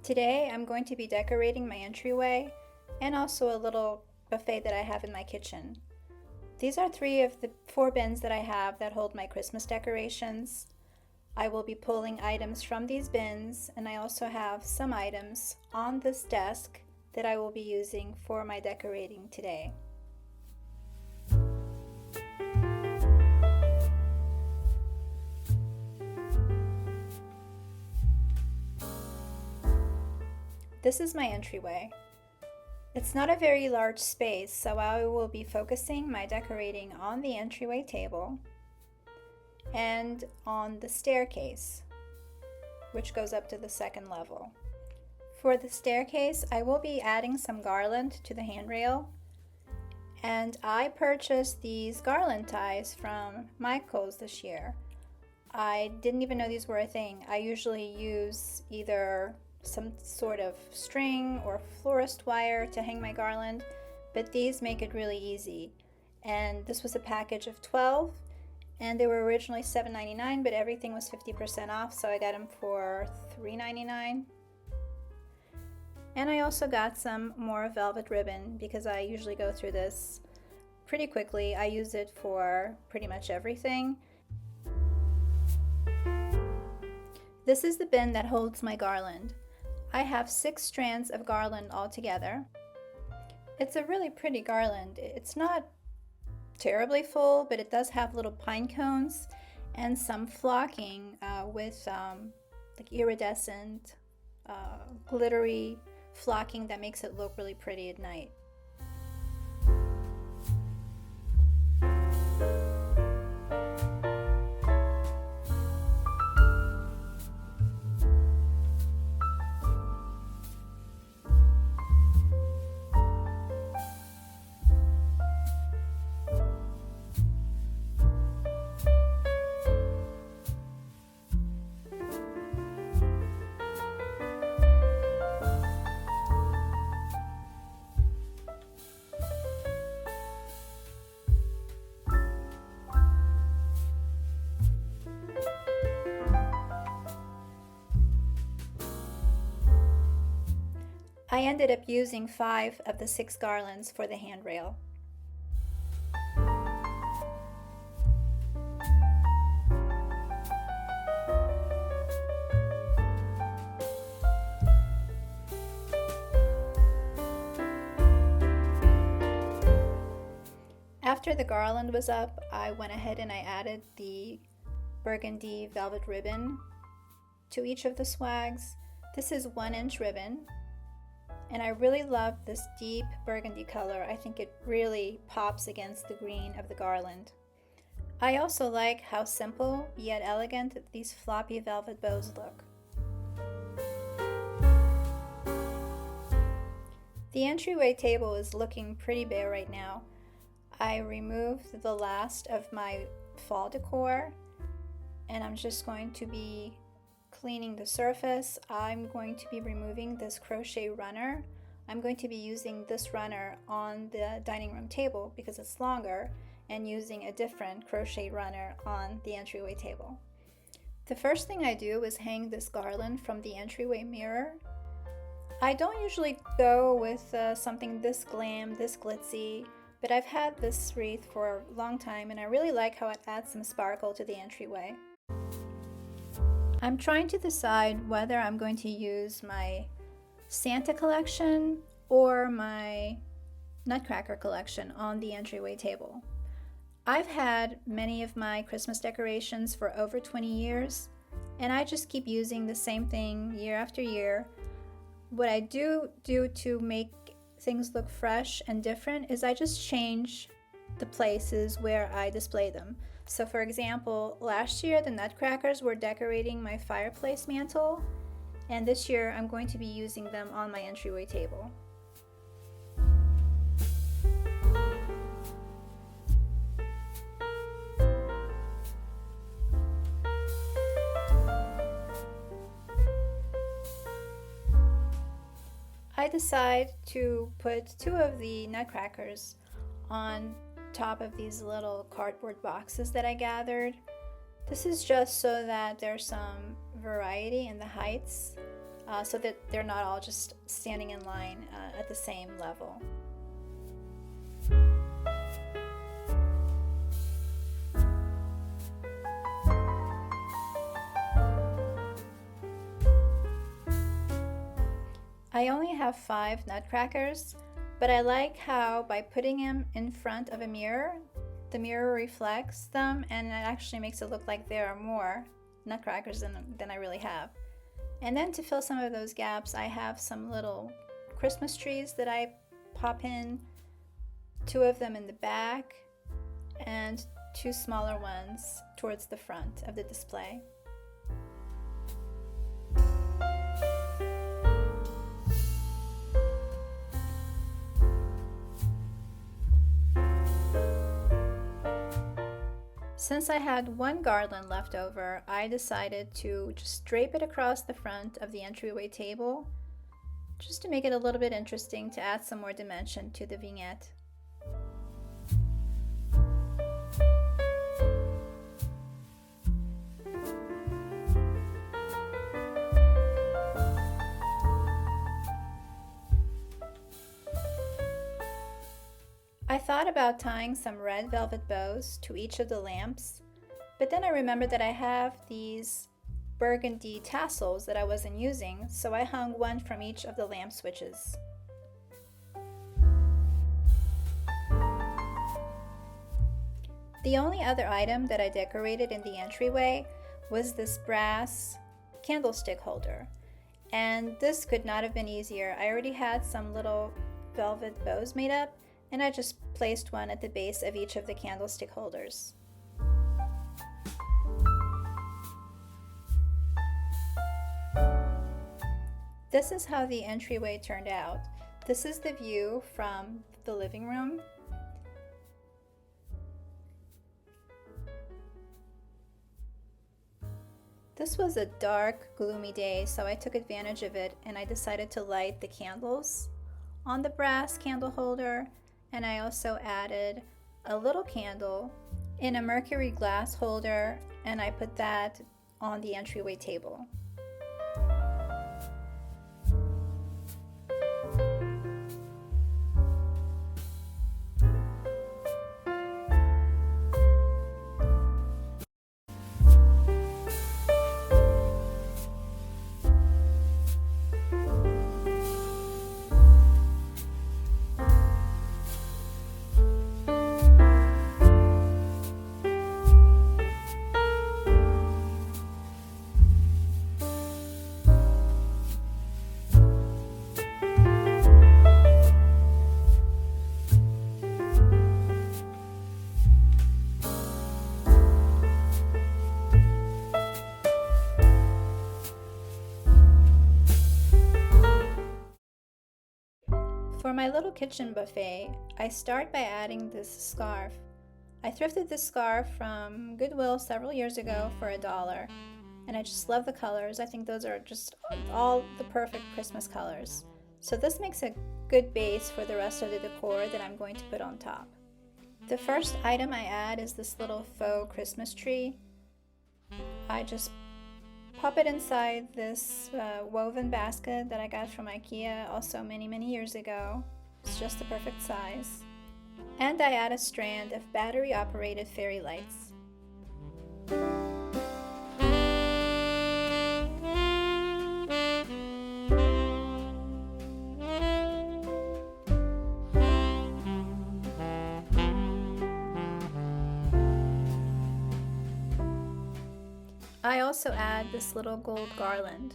Today I'm going to be decorating my entryway and also a little buffet that I have in my kitchen. These are 3 of the 4 bins that I have that hold my Christmas decorations. I will be pulling items from these bins, and I also have some items on this desk that I will be using for my decorating today. This is my entryway. It's not a very large space, so I will be focusing my decorating on the entryway table and on the staircase, which goes up to the 2nd level. For the staircase, I will be adding some garland to the handrail, and I purchased these garland ties from Michael's this year. I didn't even know these were a thing. I usually use either some sort of string or florist wire to hang my garland, but these make it really easy. And this was a package of 12, and they were originally $7.99, but everything was 50% off, so I got them for $3.99. And I also got some more velvet ribbon because I usually go through this pretty quickly. I use it for pretty much everything. This is the bin that holds my garland. I have 6 strands of garland altogether. It's a really pretty garland. It's not terribly full, but it does have little pine cones and some flocking with like iridescent, glittery flocking that makes it look really pretty at night. I ended up using 5 of the 6 garlands for the handrail. After the garland was up, I went ahead and I added the burgundy velvet ribbon to each of the swags. This is 1-inch ribbon, and I really love this deep burgundy color. I think it really pops against the green of the garland. I also like how simple yet elegant these floppy velvet bows look. The entryway table is looking pretty bare right now. I removed the last of my fall decor, and I'm just going to be cleaning the surface. I'm going to be removing this crochet runner. I'm going to be using this runner on the dining room table because it's longer, and using a different crochet runner on the entryway table. The first thing I do is hang this garland from the entryway mirror. I don't usually go with something this glam, this glitzy, but I've had this wreath for a long time, and I really like how it adds some sparkle to the entryway. I'm trying to decide whether I'm going to use my Santa collection or my Nutcracker collection on the entryway table. I've had many of my Christmas decorations for over 20 years, and I just keep using the same thing year after year. What I do to make things look fresh and different is I just change the places where I display them. So for example, last year the Nutcrackers were decorating my fireplace mantle, and this year I'm going to be using them on my entryway table. I decide to put 2 of the Nutcrackers on top of these little cardboard boxes that I gathered. This is just so that there's some variety in the heights so that they're not all just standing in line at the same level. I only have 5 nutcrackers, but I like how by putting them in front of a mirror, the mirror reflects them and it actually makes it look like there are more nutcrackers than I really have. And then to fill some of those gaps, I have some little Christmas trees that I pop in, 2 of them in the back and 2 smaller ones towards the front of the display. Since I had 1 garland left over, I decided to just drape it across the front of the entryway table, just to make it a little bit interesting, to add some more dimension to the vignette. I thought about tying some red velvet bows to each of the lamps, but then I remembered that I have these burgundy tassels that I wasn't using, so I hung 1 from each of the lamp switches. The only other item that I decorated in the entryway was this brass candlestick holder, and this could not have been easier. I already had some little velvet bows made up, and I just placed 1 at the base of each of the candlestick holders. This is how the entryway turned out. This is the view from the living room. This was a dark, gloomy day, so I took advantage of it and I decided to light the candles on the brass candle holder. And I also added a little candle in a mercury glass holder, and I put that on the entryway table. For my little kitchen buffet, I start by adding this scarf. I thrifted this scarf from Goodwill several years ago for $1, and I just love the colors. I think those are just all the perfect Christmas colors. So this makes a good base for the rest of the decor that I'm going to put on top. The first item I add is this little faux Christmas tree. I just pop it inside this woven basket that I got from IKEA also many years ago. It's just the perfect size. And I add a strand of battery-operated fairy lights. I also add this little gold garland.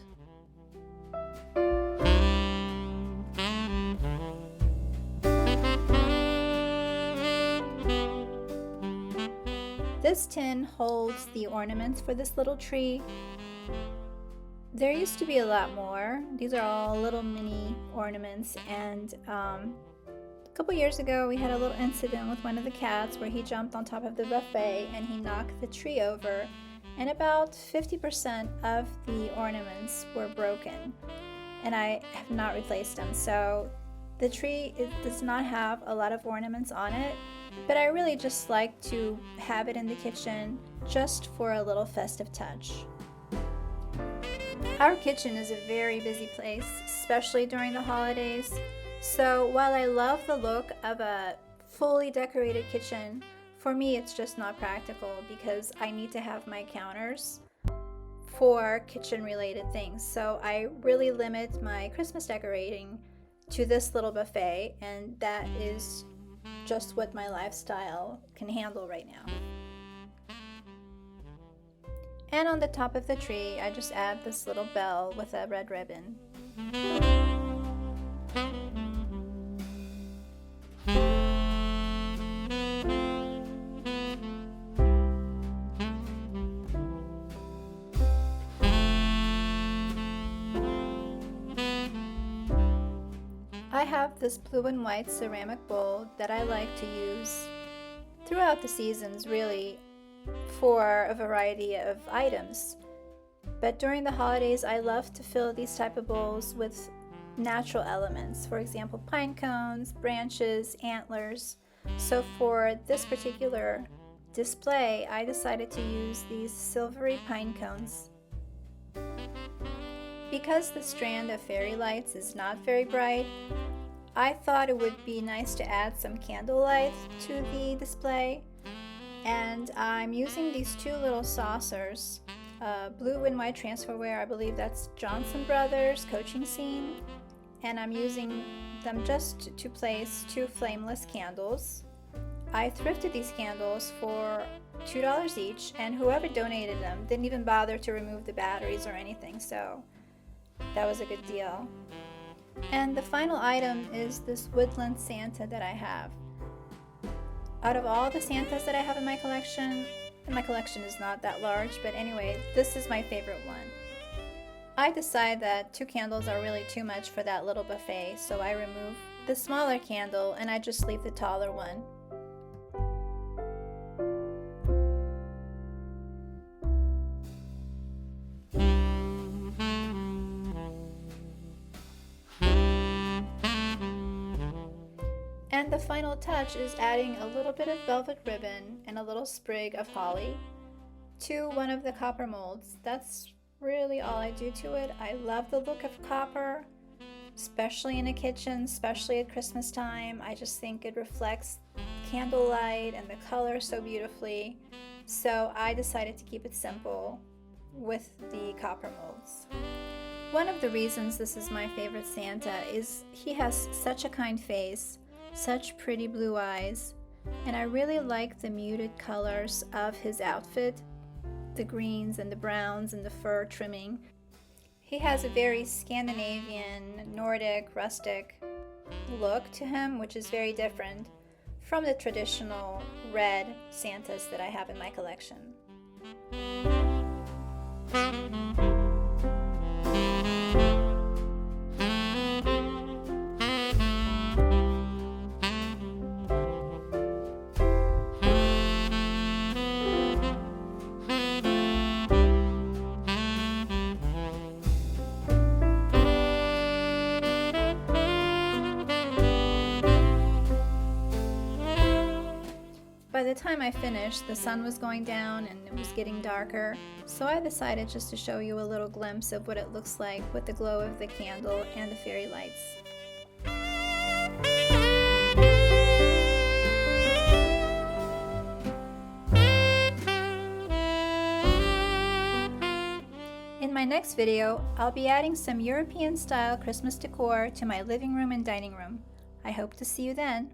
This tin holds the ornaments for this little tree. There used to be a lot more. These are all little mini ornaments, and a couple years ago we had a little incident with one of the cats where he jumped on top of the buffet and he knocked the tree over, and about 50% of the ornaments were broken, and I have not replaced them. So the tree does not have a lot of ornaments on it, but I really just like to have it in the kitchen just for a little festive touch. Our kitchen is a very busy place, especially during the holidays. So while I love the look of a fully decorated kitchen, for me it's just not practical because I need to have my counters for kitchen related things. So I really limit my Christmas decorating to this little buffet, and that is just what my lifestyle can handle right now. And on the top of the tree, I just add this little bell with a red ribbon. I have this blue and white ceramic bowl that I like to use throughout the seasons, really, for a variety of items. But during the holidays, I love to fill these type of bowls with natural elements. For example, pine cones, branches, antlers. So for this particular display, I decided to use these silvery pine cones. Because the strand of fairy lights is not very bright, I thought it would be nice to add some candlelight to the display. And I'm using these two little saucers, blue and white transferware. I believe that's Johnson Brothers coaching scene, and I'm using them just to place two flameless candles. I thrifted these candles for $2 each, and whoever donated them didn't even bother to remove the batteries or anything, so that was a good deal. And the final item is this woodland Santa that I have. Out of all the Santas that I have in my collection, and my collection is not that large, but anyway, this is my favorite one. I decide that 2 candles are really too much for that little buffet, so I remove the smaller candle and I just leave the taller one. And the final touch is adding a little bit of velvet ribbon and a little sprig of holly to one of the copper molds. That's really all I do to it. I love the look of copper, especially in a kitchen, especially at Christmas time. I just think it reflects candlelight and the color so beautifully. So I decided to keep it simple with the copper molds. One of the reasons this is my favorite Santa is he has such a kind face, such pretty blue eyes, and I really like the muted colors of his outfit, the greens and the browns and the fur trimming. He has a very Scandinavian, Nordic, rustic look to him, which is very different from the traditional red Santas that I have in my collection. By the time I finished, the sun was going down and it was getting darker, so I decided just to show you a little glimpse of what it looks like with the glow of the candle and the fairy lights. In my next video, I'll be adding some European-style Christmas decor to my living room and dining room. I hope to see you then.